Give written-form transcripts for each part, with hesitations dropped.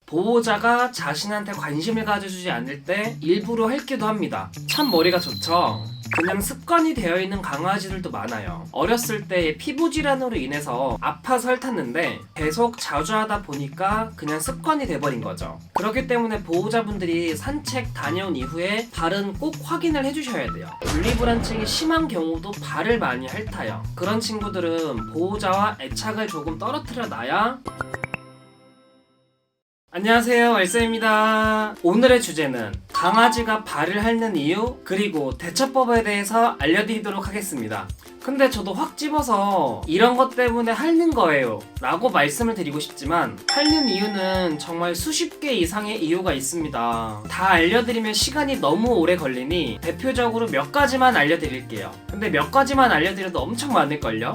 보호자가 자신한테 관심을 가져주지 않을 때 일부러 핥기도 합니다. 참 머리가 좋죠? 그냥 습관이 되어 있는 강아지들도 많아요. 어렸을 때 피부 질환으로 인해서 아파서 핥았는데 계속 자주 하다 보니까 그냥 습관이 돼버린 거죠. 그렇기 때문에 보호자분들이 산책 다녀온 이후에 발은 꼭 확인을 해주셔야 돼요. 분리불안증이 심한 경우도 발을 많이 핥아요. 그런 친구들은 보호자와 애착을 조금 떨어뜨려 놔야. 안녕하세요, 왈쌤입니다. 오늘의 주제는 강아지가 발을 핥는 이유 그리고 대처법에 대해서 알려드리도록 하겠습니다. 근데 저도 확 집어서 이런 것 때문에 핥는 거예요 라고 말씀을 드리고 싶지만 핥는 이유는 정말 수십 개 이상의 이유가 있습니다. 다 알려드리면 시간이 너무 오래 걸리니 대표적으로 몇 가지만 알려드릴게요. 근데 몇 가지만 알려드려도 엄청 많을걸요?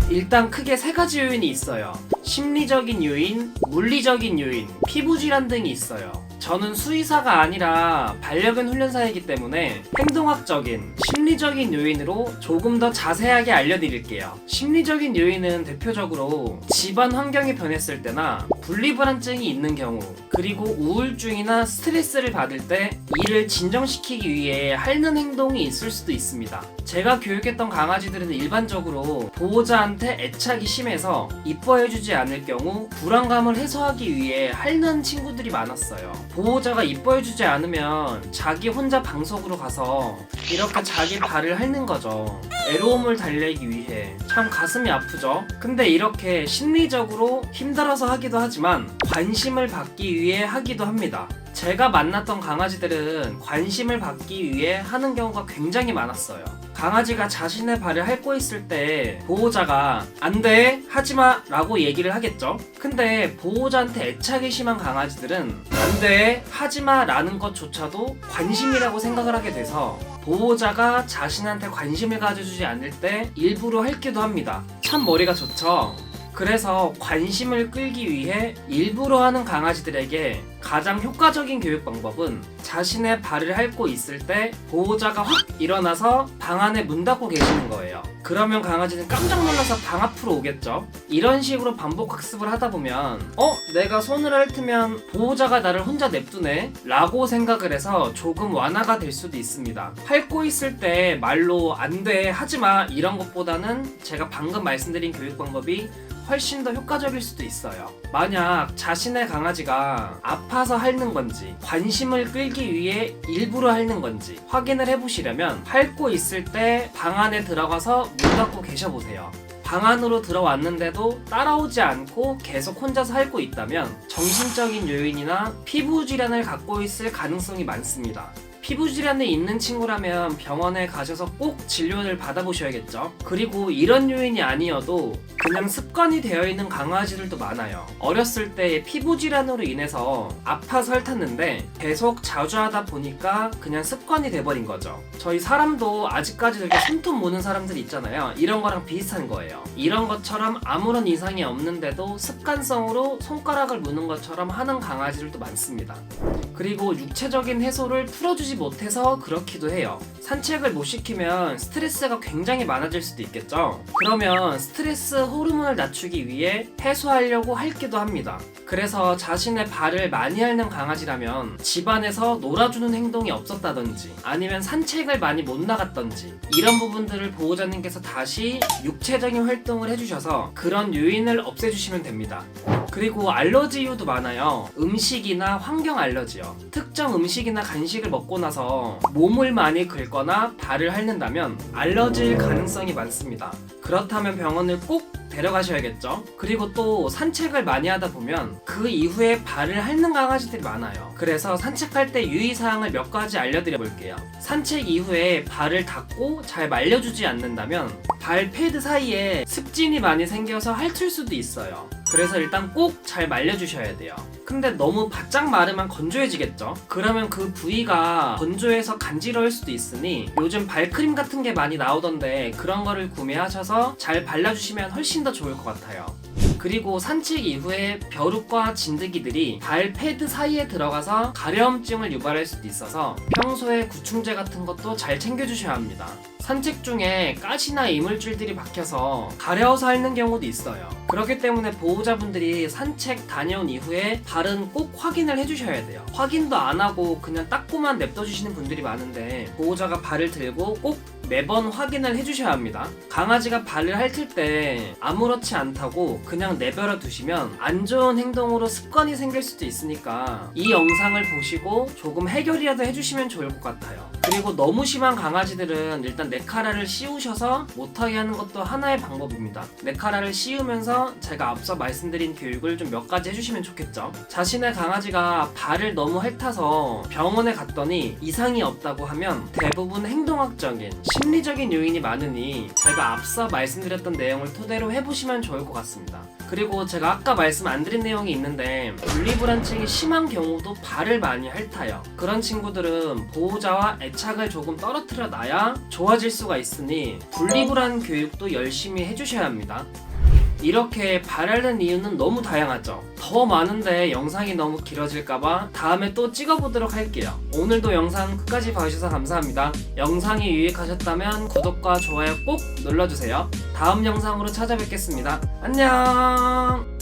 일단 크게 세 가지 요인이 있어요. 심리적인 요인, 물리적인 요인, 피부질환 등이 있어요. 저는 수의사가 아니라 반려견 훈련사이기 때문에 행동학적인, 심리적인 요인으로 조금 더 자세하게 알려드릴게요. 심리적인 요인은 대표적으로 집안 환경이 변했을 때나 분리불안증이 있는 경우, 그리고 우울증이나 스트레스를 받을 때 이를 진정시키기 위해 핥는 행동이 있을 수도 있습니다. 제가 교육했던 강아지들은 일반적으로 보호자한테 애착이 심해서 이뻐해주지 않을 경우 불안감을 해소하기 위해 핥는 친구들이 많았어요. 보호자가 이뻐해주지 않으면 자기 혼자 방석으로 가서 이렇게 자기 발을 핥는 거죠. 애로움을 달래기 위해. 참 가슴이 아프죠? 근데 이렇게 심리적으로 힘들어서 하기도 하지만 관심을 받기 위해 하기도 합니다. 제가 만났던 강아지들은 관심을 받기 위해 하는 경우가 굉장히 많았어요. 강아지가 자신의 발을 핥고 있을 때 보호자가 안 돼, 하지마 라고 얘기를 하겠죠. 근데 보호자한테 애착이 심한 강아지들은 안 돼, 하지마 라는 것조차도 관심이라고 생각을 하게 돼서 보호자가 자신한테 관심을 가져주지 않을 때 일부러 핥기도 합니다. 참 머리가 좋죠? 그래서 관심을 끌기 위해 일부러 하는 강아지들에게 가장 효과적인 교육 방법은 자신의 발을 핥고 있을 때 보호자가 확 일어나서 방 안에 문 닫고 계시는 거예요. 그러면 강아지는 깜짝 놀라서 방 앞으로 오겠죠. 이런 식으로 반복 학습을 하다 보면 내가 손을 핥으면 보호자가 나를 혼자 냅두네 라고 생각을 해서 조금 완화가 될 수도 있습니다. 핥고 있을 때 말로 안 돼, 하지마 이런 것보다는 제가 방금 말씀드린 교육 방법이 훨씬 더 효과적일 수도 있어요. 만약 자신의 강아지가 아파서 핥는 건지 관심을 끌기 위해 일부러 핥는 건지 확인을 해보시려면 핥고 있을 때 방 안에 들어가서 문 닫고 계셔보세요. 방 안으로 들어왔는데도 따라오지 않고 계속 혼자서 핥고 있다면 정신적인 요인이나 피부 질환을 갖고 있을 가능성이 많습니다. 피부 질환이 있는 친구라면 병원에 가셔서 꼭 진료를 받아보셔야겠죠. 그리고 이런 요인이 아니어도 그냥 습관이 되어 있는 강아지들도 많아요. 어렸을 때 피부 질환으로 인해서 아파서 핥았는데 계속 자주 하다 보니까 그냥 습관이 돼버린 거죠. 저희 사람도 아직까지 이렇게 손톱 무는 사람들이 있잖아요. 이런 거랑 비슷한 거예요. 이런 것처럼 아무런 이상이 없는데도 습관성으로 손가락을 무는 것처럼 하는 강아지들도 많습니다. 그리고 육체적인 해소를 풀어주지 못해서 그렇기도 해요. 산책을 못 시키면 스트레스가 굉장히 많아질 수도 있겠죠. 그러면 스트레스 호르몬을 낮추기 위해 해소하려고 핥기도 합니다. 그래서 자신의 발을 많이 핥는 강아지라면 집안에서 놀아주는 행동이 없었다든지 아니면 산책을 많이 못 나갔던지 이런 부분들을 보호자님께서 다시 육체적인 활동을 해주셔서 그런 요인을 없애주시면 됩니다. 그리고 알러지 이유도 많아요. 음식이나 환경 알러지요. 특정 음식이나 간식을 먹고 나서 몸을 많이 긁거나 발을 핥는다면 알러지일 가능성이 많습니다. 그렇다면 병원을 꼭 데려가셔야겠죠. 그리고 또 산책을 많이 하다 보면 그 이후에 발을 핥는 강아지들이 많아요. 그래서 산책할 때 유의사항을 몇 가지 알려드려 볼게요. 산책 이후에 발을 닦고 잘 말려주지 않는다면 발 패드 사이에 습진이 많이 생겨서 핥을 수도 있어요. 그래서 일단 꼭 잘 말려주셔야 돼요. 근데 너무 바짝 마르면 건조해지겠죠? 그러면 그 부위가 건조해서 간지러울 수도 있으니 요즘 발크림 같은 게 많이 나오던데 그런 거를 구매하셔서 잘 발라주시면 훨씬 더 좋을 것 같아요. 그리고 산책 이후에 벼룩과 진드기들이 발 패드 사이에 들어가서 가려움증을 유발할 수도 있어서 평소에 구충제 같은 것도 잘 챙겨주셔야 합니다. 산책 중에 가시나 이물질들이 박혀서 가려워서 앓는 경우도 있어요. 그렇기 때문에 보호자분들이 산책 다녀온 이후에 발은 꼭 확인을 해주셔야 돼요. 확인도 안 하고 그냥 닦고만 냅둬주시는 분들이 많은데 보호자가 발을 들고 꼭 매번 확인을 해주셔야 합니다. 강아지가 발을 핥을 때 아무렇지 않다고 그냥 내버려 두시면 안 좋은 행동으로 습관이 생길 수도 있으니까 이 영상을 보시고 조금 해결이라도 해주시면 좋을 것 같아요. 그리고 너무 심한 강아지들은 일단 네카라를 씌우셔서 못하게 하는 것도 하나의 방법입니다. 네카라를 씌우면서 제가 앞서 말씀드린 교육을 좀 몇 가지 해주시면 좋겠죠. 자신의 강아지가 발을 너무 핥아서 병원에 갔더니 이상이 없다고 하면 대부분 행동학적인 심리적인 요인이 많으니 제가 앞서 말씀드렸던 내용을 토대로 해보시면 좋을 것 같습니다. 그리고 제가 아까 말씀 안 드린 내용이 있는데 분리불안증이 심한 경우도 발을 많이 핥아요. 그런 친구들은 보호자와 애착을 조금 떨어뜨려 놔야 좋아질 수가 있으니 분리불안 교육도 열심히 해주셔야 합니다. 이렇게 발 앓는 이유는 너무 다양하죠. 더 많은데 영상이 너무 길어질까봐 다음에 또 찍어보도록 할게요. 오늘도 영상 끝까지 봐주셔서 감사합니다. 영상이 유익하셨다면 구독과 좋아요 꼭 눌러주세요. 다음 영상으로 찾아뵙겠습니다. 안녕.